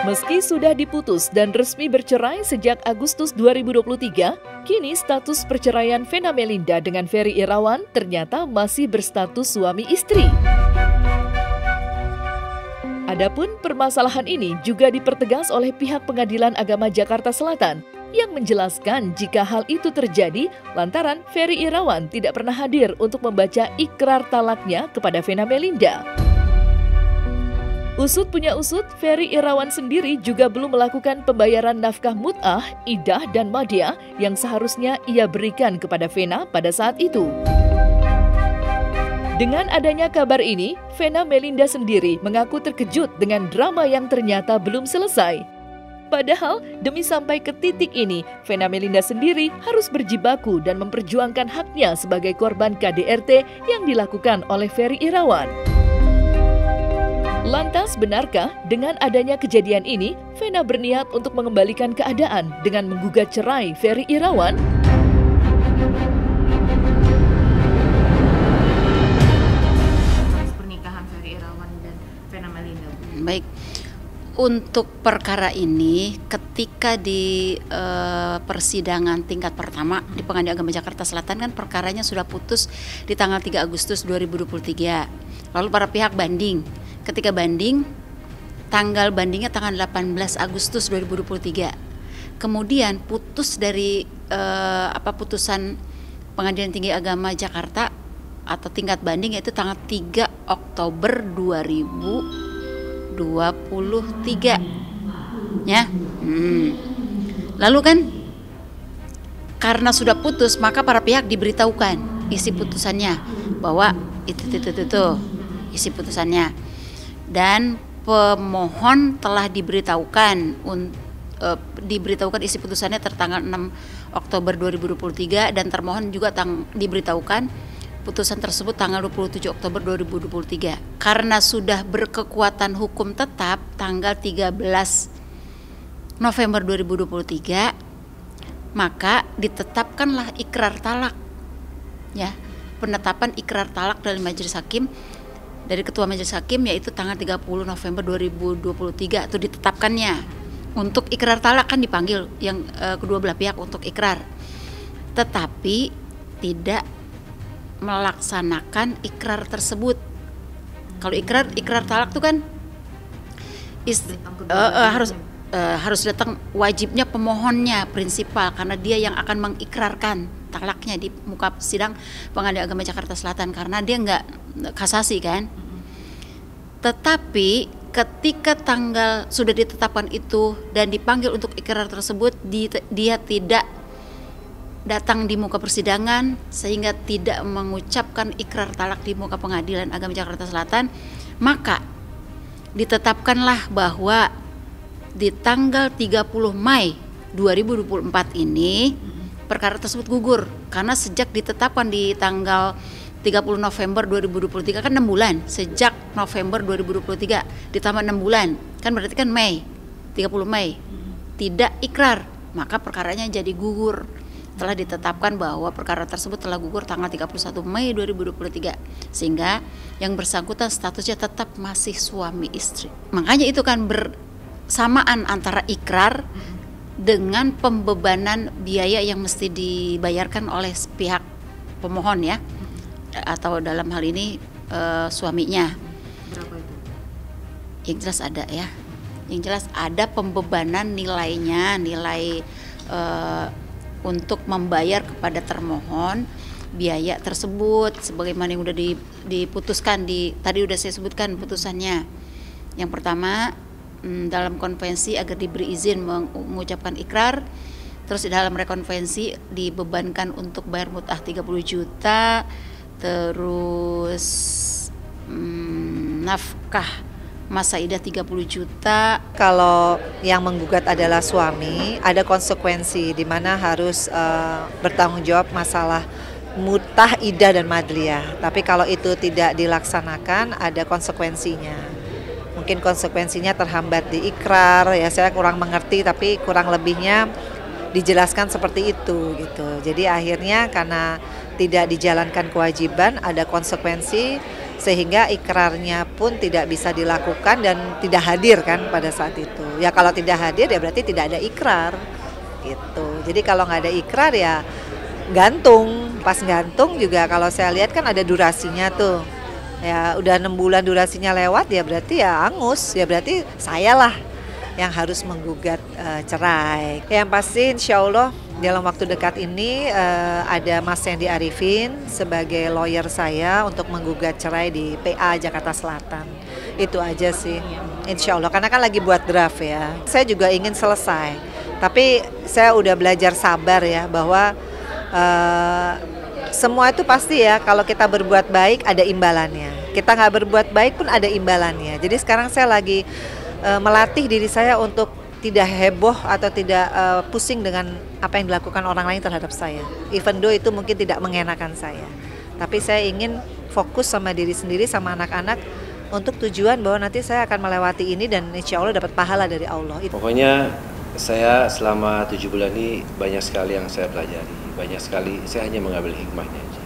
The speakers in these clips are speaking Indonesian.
Meski sudah diputus dan resmi bercerai sejak Agustus 2023, kini status perceraian Vena Melinda dengan Ferry Irawan ternyata masih berstatus suami istri. Adapun permasalahan ini juga dipertegas oleh pihak Pengadilan Agama Jakarta Selatan yang menjelaskan jika hal itu terjadi lantaran Ferry Irawan tidak pernah hadir untuk membaca ikrar talaknya kepada Vena Melinda. Usut punya usut, Ferry Irawan sendiri juga belum melakukan pembayaran nafkah mut'ah, idah, dan madyah yang seharusnya ia berikan kepada Vena pada saat itu. Dengan adanya kabar ini, Vena Melinda sendiri mengaku terkejut dengan drama yang ternyata belum selesai. Padahal, demi sampai ke titik ini, Vena Melinda sendiri harus berjibaku dan memperjuangkan haknya sebagai korban KDRT yang dilakukan oleh Ferry Irawan. Lantas, benarkah dengan adanya kejadian ini, Vena berniat untuk mengembalikan keadaan dengan menggugat cerai Ferry Irawan? Pernikahan Ferry Irawan dan Vena Melinda. Baik, untuk perkara ini ketika di persidangan tingkat pertama di Pengadilan Agama Jakarta Selatan kan perkaranya sudah putus di tanggal 3 Agustus 2023. Lalu para pihak banding. Ketika banding, tanggal bandingnya tanggal 18 Agustus 2023. Kemudian putus dari putusan Pengadilan Tinggi Agama Jakarta atau tingkat banding yaitu tanggal 3 Oktober 2023. Ya. Lalu kan karena sudah putus maka para pihak diberitahukan isi putusannya bahwa itu isi putusannya. Dan pemohon telah diberitahukan isi putusannya tertanggal 6 Oktober 2023 dan termohon juga diberitahukan putusan tersebut tanggal 27 Oktober 2023. Karena sudah berkekuatan hukum tetap tanggal 13 November 2023, maka ditetapkanlah ikrar talak. Ya, penetapan ikrar talak dari Majelis Hakim dari Ketua Majelis Hakim yaitu tanggal 30 November 2023 itu ditetapkannya. Untuk ikrar talak kan dipanggil yang kedua belah pihak untuk ikrar. Tetapi tidak melaksanakan ikrar tersebut. Kalau ikrar talak itu kan harus datang, wajibnya pemohonnya prinsipal karena dia yang akan mengikrarkan talaknya di muka sidang Pengadilan Agama Jakarta Selatan karena dia nggak kasasi kan. Tetapi ketika tanggal sudah ditetapkan itu dan dipanggil untuk ikrar tersebut, dia tidak datang di muka persidangan sehingga tidak mengucapkan ikrar talak di muka Pengadilan Agama Jakarta Selatan, maka ditetapkanlah bahwa di tanggal 30 Mei 2024 ini perkara tersebut gugur karena sejak ditetapkan di tanggal 30 November 2023 kan 6 bulan sejak November 2023 ditambah 6 bulan kan berarti kan Mei 30 Mei tidak ikrar, maka perkaranya jadi gugur. Telah ditetapkan bahwa perkara tersebut telah gugur tanggal 31 Mei 2023 sehingga yang bersangkutan statusnya tetap masih suami istri. Makanya itu kan bersamaan antara ikrar dengan pembebanan biaya yang mesti dibayarkan oleh pihak pemohon ya, atau dalam hal ini suaminya. Berapa itu? Yang jelas ada ya, yang jelas ada pembebanan nilainya, nilai untuk membayar kepada termohon biaya tersebut sebagaimana yang sudah diputuskan tadi sudah saya sebutkan putusannya. Yang pertama dalam konvensi agar diberi izin mengucapkan ikrar, terus dalam rekonvensi dibebankan untuk bayar mut'ah 30 juta, terus nafkah masa idah 30 juta. Kalau yang menggugat adalah suami, ada konsekuensi di mana harus bertanggung jawab masalah mut'ah, idah dan madliyah. Tapi kalau itu tidak dilaksanakan, ada konsekuensinya. Mungkin konsekuensinya terhambat di ikrar, ya saya kurang mengerti, tapi kurang lebihnya dijelaskan seperti itu gitu. Jadi akhirnya karena tidak dijalankan kewajiban, ada konsekuensi sehingga ikrarnya pun tidak bisa dilakukan dan tidak hadir kan pada saat itu. Ya kalau tidak hadir ya berarti tidak ada ikrar gitu. Jadi kalau nggak ada ikrar ya gantung. Pas gantung juga kalau saya lihat kan ada durasinya tuh. Ya udah 6 bulan durasinya lewat ya berarti ya angus, ya berarti sayalah yang harus menggugat cerai. Yang pasti insya Allah dalam waktu dekat ini ada Mas Sandy Arifin sebagai lawyer saya untuk menggugat cerai di PA Jakarta Selatan. Itu aja sih, insya Allah, karena kan lagi buat draft ya. Saya juga ingin selesai, tapi saya udah belajar sabar ya, bahwa semua itu pasti ya, kalau kita berbuat baik ada imbalannya. Kita nggak berbuat baik pun ada imbalannya. Jadi sekarang saya lagi melatih diri saya untuk tidak heboh atau tidak pusing dengan apa yang dilakukan orang lain terhadap saya. Even though itu mungkin tidak mengenakan saya. Tapi saya ingin fokus sama diri sendiri, sama anak-anak, untuk tujuan bahwa nanti saya akan melewati ini dan insya Allah dapat pahala dari Allah. Pokoknya saya selama 7 bulan ini banyak sekali yang saya pelajari. Banyak sekali saya hanya mengambil hikmahnya aja.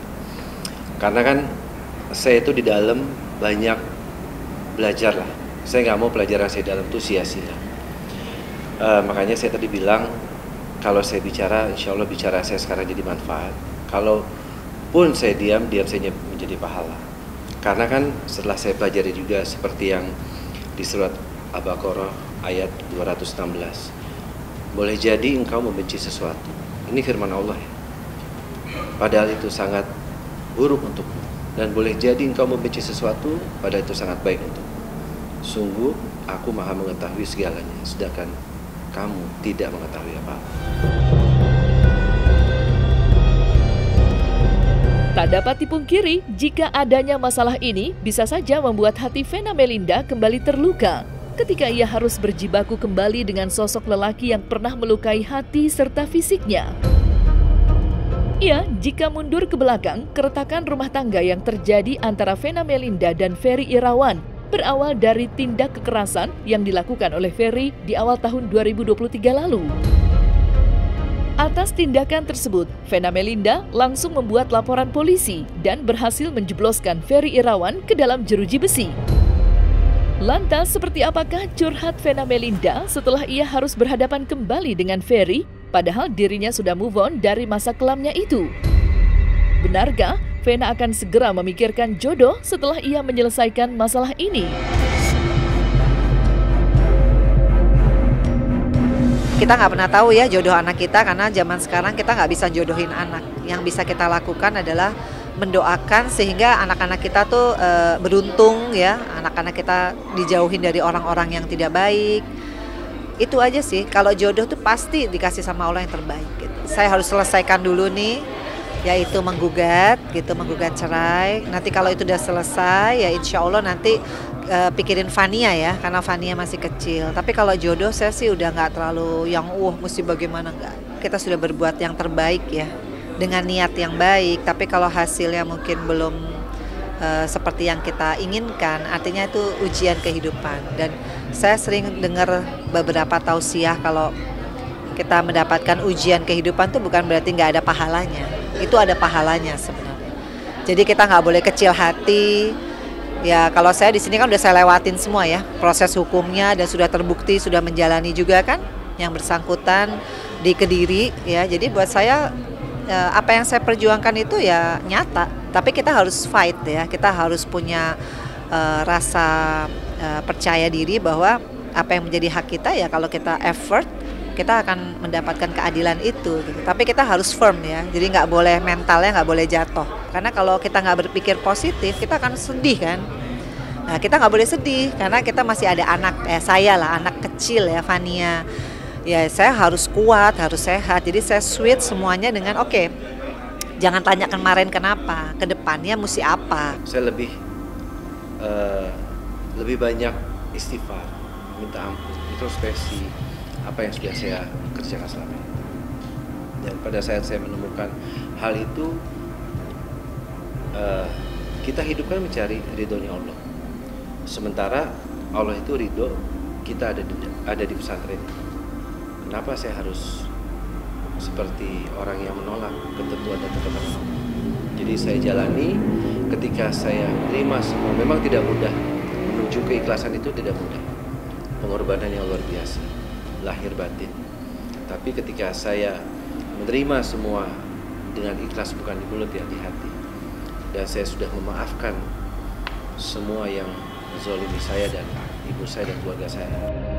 Karena kan saya itu di dalam banyak belajar lah. Saya nggak mau pelajaran saya di dalam itu sia-sia. Makanya saya tadi bilang kalau saya bicara, insya Allah bicara saya sekarang jadi manfaat. Kalau pun saya diam saya menjadi pahala. Karena kan setelah saya pelajari juga seperti yang di surat Al-Baqarah ayat 216. Boleh jadi engkau membenci sesuatu. Ini firman Allah ya. Padahal itu sangat buruk untukmu. Dan boleh jadi engkau membenci sesuatu, padahal itu sangat baik untukmu. Sungguh aku maha mengetahui segalanya, sedangkan kamu tidak mengetahui apa-apa. Tak dapat dipungkiri, jika adanya masalah ini bisa saja membuat hati Vena Melinda kembali terluka ketika ia harus berjibaku kembali dengan sosok lelaki yang pernah melukai hati serta fisiknya. Ya, jika mundur ke belakang, keretakan rumah tangga yang terjadi antara Vena Melinda dan Ferry Irawan berawal dari tindak kekerasan yang dilakukan oleh Ferry di awal tahun 2023 lalu. Atas tindakan tersebut, Vena Melinda langsung membuat laporan polisi dan berhasil menjebloskan Ferry Irawan ke dalam jeruji besi. Lantas, seperti apakah curhat Vena Melinda setelah ia harus berhadapan kembali dengan Ferry, padahal dirinya sudah move on dari masa kelamnya itu? Benarkah Vena akan segera memikirkan jodoh setelah ia menyelesaikan masalah ini? Kita nggak pernah tahu ya jodoh anak kita, karena zaman sekarang kita nggak bisa jodohin anak. Yang bisa kita lakukan adalah mendoakan sehingga anak-anak kita tuh beruntung ya, anak-anak kita dijauhin dari orang-orang yang tidak baik. Itu aja sih. Kalau jodoh tuh pasti dikasih sama Allah yang terbaik gitu. Saya harus selesaikan dulu nih, yaitu menggugat cerai. Nanti kalau itu udah selesai ya insya Allah nanti pikirin Fania ya, karena Fania masih kecil. Tapi kalau jodoh saya sih udah nggak terlalu yang mesti bagaimana, nggak. Kita sudah berbuat yang terbaik ya, dengan niat yang baik. Tapi kalau hasilnya mungkin belum seperti yang kita inginkan, artinya itu ujian kehidupan. Dan saya sering dengar beberapa tausiah kalau kita mendapatkan ujian kehidupan itu bukan berarti nggak ada pahalanya. Itu ada pahalanya sebenarnya. Jadi kita nggak boleh kecil hati. Ya kalau saya di sini kan udah saya lewatin semua ya proses hukumnya dan sudah terbukti, sudah menjalani juga kan yang bersangkutan di Kediri ya. Jadi buat saya apa yang saya perjuangkan itu ya nyata. Tapi kita harus fight ya, kita harus punya rasa percaya diri bahwa apa yang menjadi hak kita ya kalau kita effort kita akan mendapatkan keadilan itu gitu. Tapi kita harus firm ya, jadi nggak boleh mentalnya nggak boleh jatuh. Karena kalau kita nggak berpikir positif, kita akan sedih kan. Nah kita nggak boleh sedih karena kita masih ada anak, saya lah anak kecil ya Fania. Ya saya harus kuat, harus sehat. Jadi saya switch semuanya dengan oke, jangan tanya kemarin kenapa, kedepannya mesti apa. Saya lebih banyak istighfar, minta ampun, introspeksi apa yang sudah saya kerjakan selama ini. Dan pada saat saya menemukan hal itu, kita hidup kan mencari ridhonya Allah. Sementara Allah itu ridho, kita ada di pesantren. Kenapa saya harus seperti orang yang menolak ketentuan dan ketetapan Allah. Jadi saya jalani ketika saya menerima semua. Memang tidak mudah, menuju keikhlasan itu tidak mudah. Pengorbanan yang luar biasa, lahir batin. Tapi ketika saya menerima semua dengan ikhlas, bukan di mulut ya, di hati, dan saya sudah memaafkan semua yang menzalimi saya dan ibu saya dan keluarga saya.